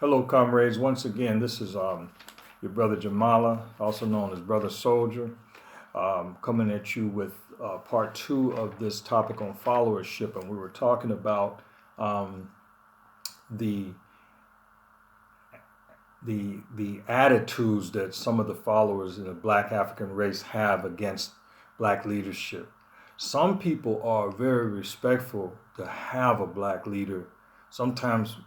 Hello, comrades. Once again, this is your brother Jamala, also known as Brother Soldier, coming at you with part two of this topic on followership. And we were talking about the attitudes that some of the followers in the Black African race have against Black leadership. Some people are very respectful to have a Black leader. Sometimes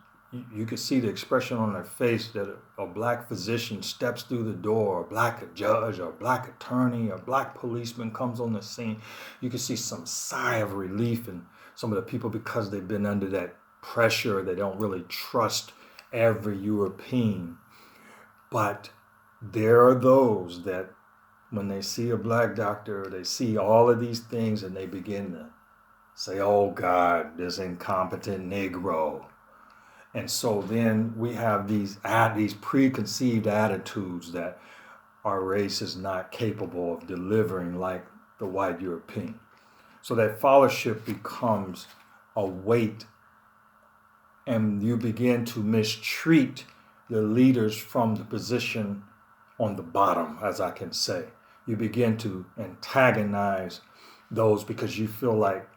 you can see the expression on their face that a Black physician steps through the door, or a Black judge, or a Black attorney, or a Black policeman comes on the scene. You can see some sigh of relief in some of the people because they've been under that pressure. They don't really trust every European. But there are those that when they see a Black doctor, they see all of these things and they begin to say, oh God, this incompetent Negro. And so then we have these preconceived attitudes that our race is not capable of delivering like the white European. So that followership becomes a weight, and you begin to mistreat the leaders from the position on the bottom, as I can say. You begin to antagonize those because you feel like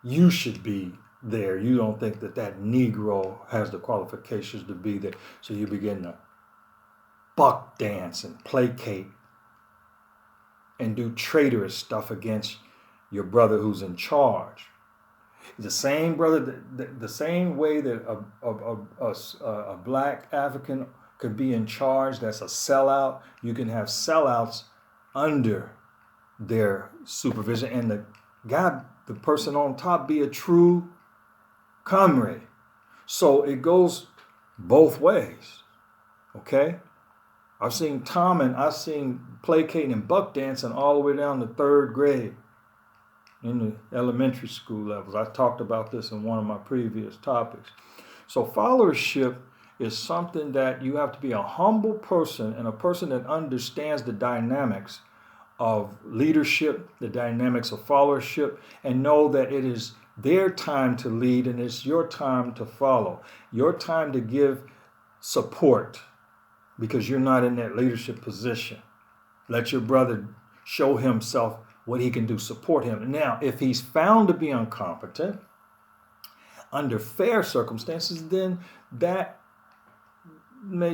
you should be there. You don't think that that Negro has the qualifications to be there. So you begin to buck dance and placate and do traitorous stuff against your brother who's in charge. The same brother, the same way that a Black African could be in charge, that's a sellout. You can have sellouts under their supervision, and the person on top, be a true comrade. So it goes both ways. Okay? I've seen placating and buck dancing all the way down to third grade in the elementary school levels. I talked about this in one of my previous topics. So followership is something that you have to be a humble person and a person that understands the dynamics of leadership, the dynamics of followership, and know that it is their time to lead and it's your time to follow. Your time to give support because you're not in that leadership position. Let your brother show himself what he can do, support him. Now, if he's found to be incompetent under fair circumstances, then that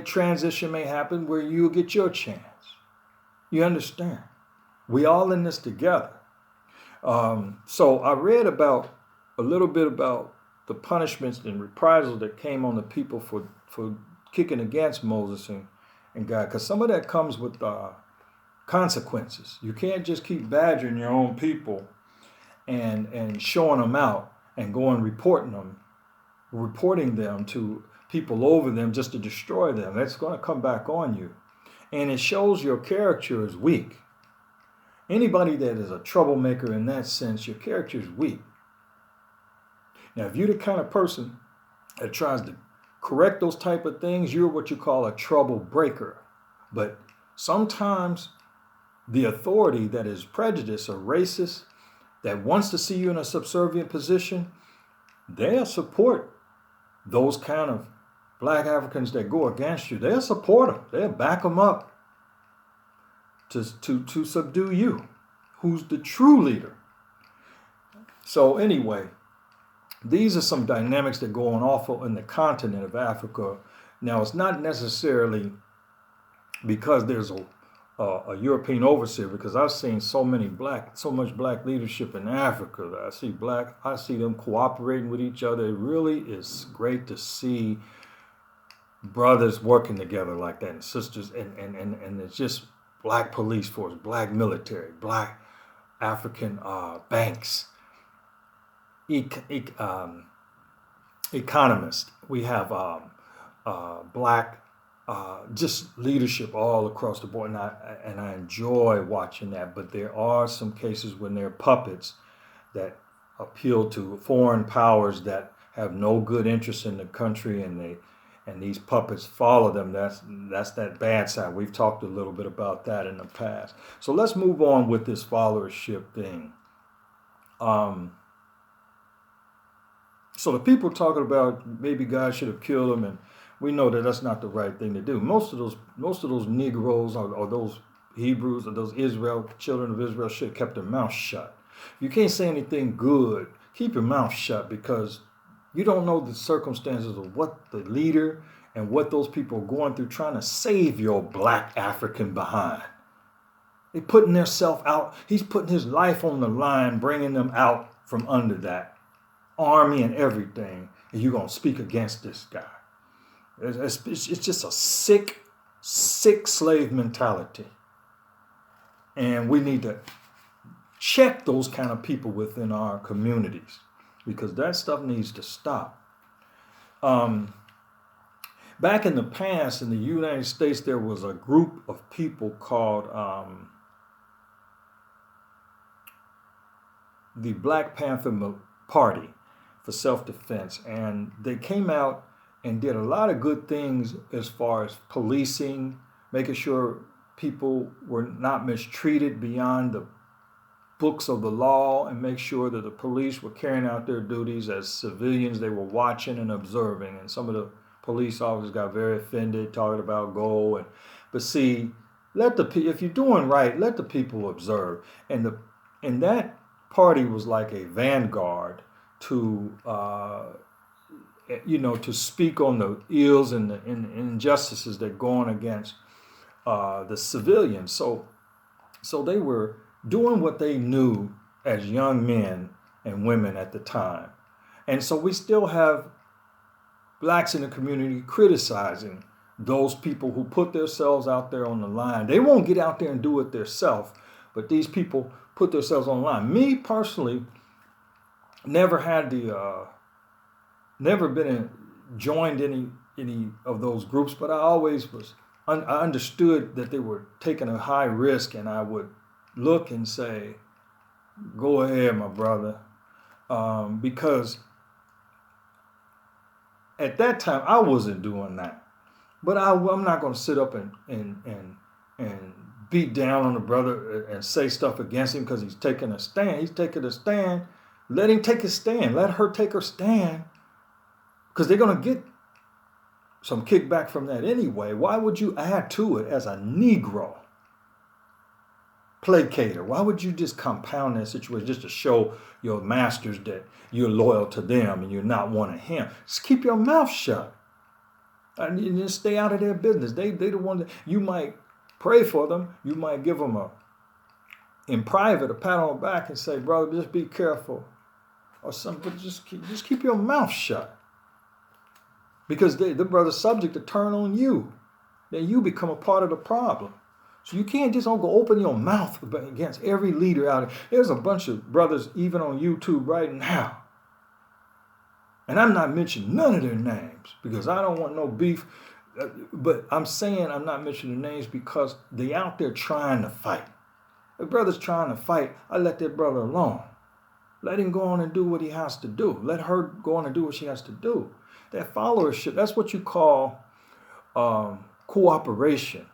transition may happen where you'll get your chance. You understand? We all in this together. So I read a little bit about the punishments and reprisals that came on the people for kicking against Moses and God, because some of that comes with consequences. You can't just keep badgering your own people and showing them out and going reporting them to people over them just to destroy them. That's going to come back on you. And it shows your character is weak. Anybody that is a troublemaker in that sense, your character is weak. Now, if you're the kind of person that tries to correct those type of things, you're what you call a trouble breaker. But sometimes the authority that is prejudiced or racist, that wants to see you in a subservient position, they'll support those kind of Black Africans that go against you. They'll support them. They'll back them up to subdue you, who's the true leader. So anyway, these are some dynamics that go on awful in the continent of Africa. Now, it's not necessarily because there's a European overseer, because I've seen so much Black leadership in Africa that I see them cooperating with each other. It really is great to see brothers working together like that, and sisters, and it's just Black police force, Black military, Black African banks, economists. We have Black just leadership all across the board, and I enjoy watching that. But there are some cases when they're puppets that appeal to foreign powers that have no good interest in the country, and these puppets follow them. That's that bad side. We've talked a little bit about that in the past. So let's move on with this followership thing. So the people talking about maybe God should have killed him, and we know that that's not the right thing to do. Most of those Negroes or those Hebrews or those children of Israel should have kept their mouth shut. If you can't say anything good, keep your mouth shut, because you don't know the circumstances of what the leader and what those people are going through trying to save your black African behind. They're putting themselves out. He's putting his life on the line, bringing them out from under that army and everything. And you're going to speak against this guy. It's just a sick slave mentality. And we need to check those kind of people within our communities, because that stuff needs to stop. Back in the past, in the United States, there was a group of people called the Black Panther Party for self-defense. And they came out and did a lot of good things as far as policing, making sure people were not mistreated beyond the books of the law, and make sure that the police were carrying out their duties as civilians. They were watching and observing. And some of the police officers got very offended, talking about gold. But see, if you're doing right, let the people observe. And that party was like a vanguard to to speak on the ills and the injustices that go on against the civilians. So they were doing what they knew as young men and women at the time. And so we still have blacks in the community criticizing those people who put themselves out there on the line. They won't get out there and do it themselves, but these people put themselves on the line. Me personally, never been joined any of those groups, but I always I understood that they were taking a high risk, and I would look and say, go ahead, my brother, because at that time I wasn't doing that. But I'm not going to sit up and beat down on the brother and say stuff against him because he's taking a stand. He's taking a stand. Let him take his stand. Let her take her stand, because they're going to get some kickback from that anyway. Why would you add to it as a Negro placater? Why would you just compound that situation just to show your masters that you're loyal to them and you're not one of him? Just keep your mouth shut and just stay out of their business. They the one that you might pray for them. You might give them in private a pat on the back and say, brother, just be careful or something. But just keep your mouth shut, because the brother's subject to turn on you. Then you become a part of the problem. So you can't just go open your mouth against every leader out there. There's a bunch of brothers even on YouTube right now. And I'm not mentioning none of their names because I don't want no beef. But I'm saying I'm not mentioning names because they out there trying to fight. If brother's trying to fight, I let that brother alone. Let him go on and do what he has to do. Let her go on and do what she has to do. That followership, that's what you call cooperation.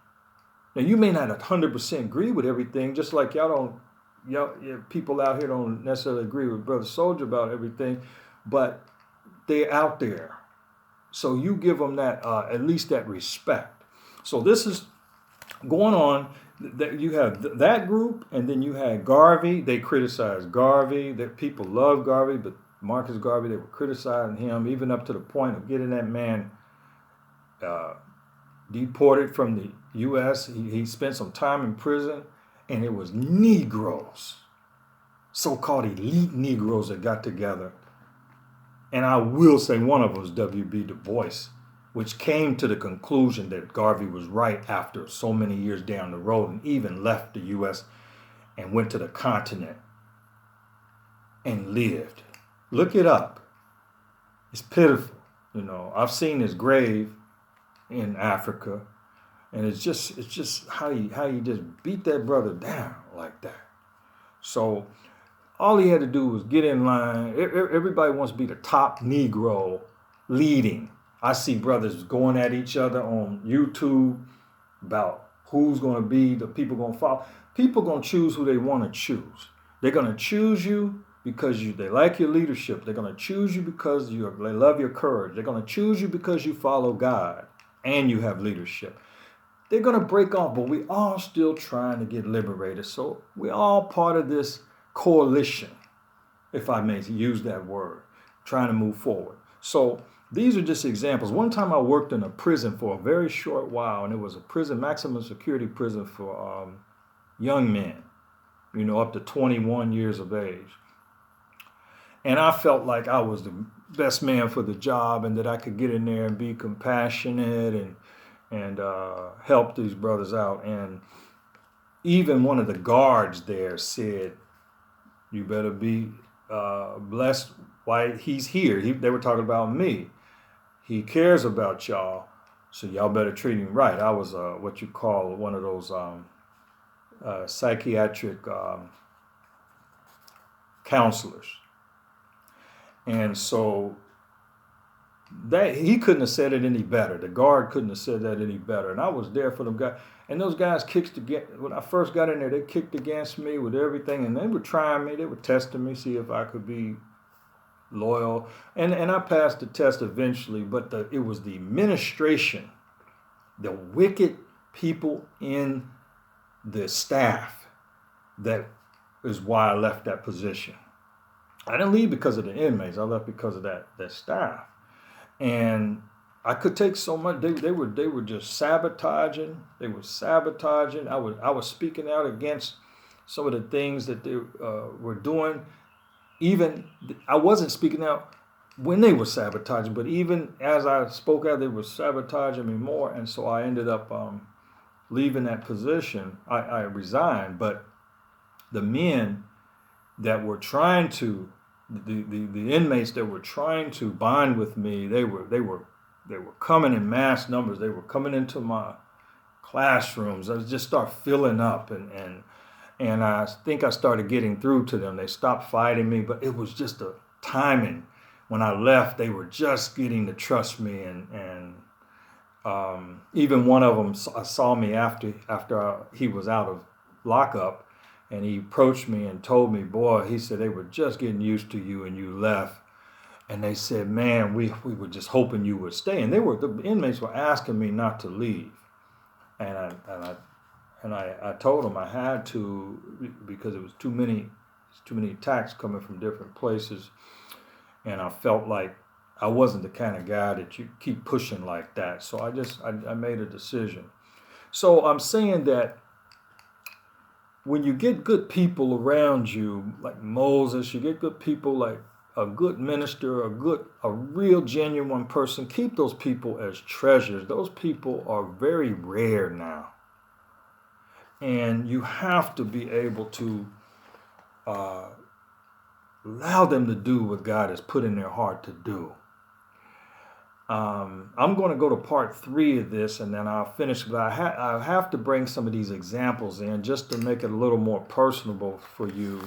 Now, you may not 100% agree with everything, just like people out here don't necessarily agree with Brother Soldier about everything, but they're out there. So you give them that, at least that respect. So this is going on. That you have that group, and then you had Garvey. They criticized Garvey. That people love Garvey, but Marcus Garvey, they were criticizing him, even up to the point of getting that man deported from the U.S. He spent some time in prison, and it was Negroes, so-called elite Negroes, that got together. And I will say one of them was W.B. Du Bois, which came to the conclusion that Garvey was right after so many years down the road, and even left the U.S. and went to the continent and lived. Look it up. It's pitiful. I've seen his grave in Africa, and it's just how you just beat that brother down like that. So all he had to do was get in line. Everybody wants to be the top Negro leading. I see brothers going at each other on YouTube about who's going to be the people going to follow. People going to choose who they want to choose. They're going to choose you because they like your leadership. They're going to choose you because they love your courage. They're going to choose you because you follow God and you have leadership. They're going to break off, but we all still trying to get liberated. So we're all part of this coalition, if I may use that word, trying to move forward. So these are just examples. One time I worked in a prison for a very short while, and it was a prison, maximum security prison for young men, up to 21 years of age. And I felt like I was the best man for the job, and that I could get in there and be compassionate and help these brothers out. And even one of the guards there said, "You better be blessed why he's here." They were talking about me. He cares about y'all, so y'all better treat him right. I was what you call one of those psychiatric counselors. And so that he couldn't have said it any better. The guard couldn't have said that any better. And I was there for them guys. And those guys kicked against, when I first got in there, they kicked against me with everything. And they were trying me. They were testing me, see if I could be loyal. And I passed the test eventually. But it was the administration, the wicked people in the staff, that is why I left that position. I didn't leave because of the inmates. I left because of that staff. And I could take so much. They were just sabotaging. They were sabotaging. I was speaking out against some of the things that they were doing. Even I wasn't speaking out when they were sabotaging, but even as I spoke out, they were sabotaging me more. And so I ended up leaving that position. I resigned. But the men that were trying to, the inmates that were trying to bond with me, they were coming in mass numbers. They were coming into my classrooms. I just start filling up, and I think I started getting through to them. They stopped fighting me, but it was just a timing. When I left, they were just getting to trust me, and even one of them saw me after he was out of lockup. And he approached me and told me, "Boy," he said, "they were just getting used to you and you left." And they said, "Man, we were just hoping you would stay." And the inmates were asking me not to leave. And I told them I had to, because it was too many attacks coming from different places. And I felt like I wasn't the kind of guy that you keep pushing like that. So I made a decision. So I'm saying that when you get good people around you, like Moses, you get good people like a good minister, a real genuine person, keep those people as treasures. Those people are very rare now. And you have to be able to allow them to do what God has put in their heart to do. I'm going to go to part 3 of this, and then I'll finish. But I have to bring some of these examples in just to make it a little more personable for you.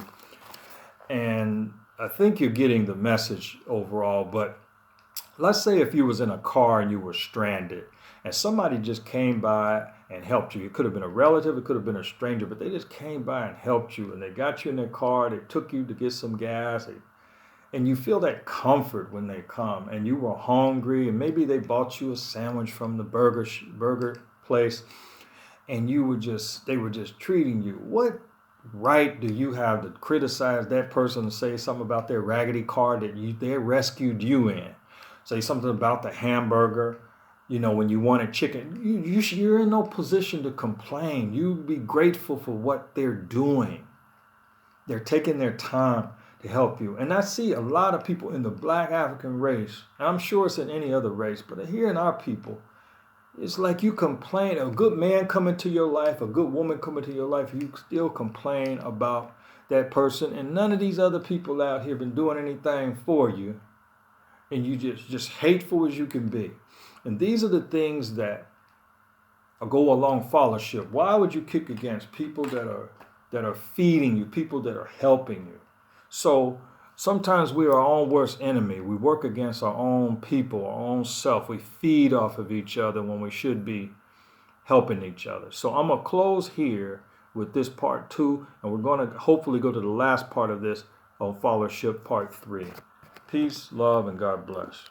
And I think you're getting the message overall. But let's say if you was in a car and you were stranded, and somebody just came by and helped you. It could have been a relative, it could have been a stranger, but they just came by and helped you, and they got you in their car. They took you to get some gas. And you feel that comfort when they come, and you were hungry, and maybe they bought you a sandwich from the burger place, and they were just treating you. What right do you have to criticize that person and say something about their raggedy car that they rescued you in? Say something about the hamburger, when you wanted chicken. You're in no position to complain. You be grateful for what they're doing. They're taking their time to help you. And I see a lot of people in the Black African race, and I'm sure it's in any other race, but here in our people, it's like you complain. A good man come into your life, a good woman come into your life, you still complain about that person, and none of these other people out here been doing anything for you, and you just hateful as you can be. And these are the things that go along followership. Why would you kick against people that are feeding you, people that are helping you? So sometimes we are our own worst enemy. We work against our own people, our own self. We feed off of each other when we should be helping each other. So I'm going to close here with this part 2, and we're going to hopefully go to the last part of this on Followership Part 3. Peace, love, and God bless.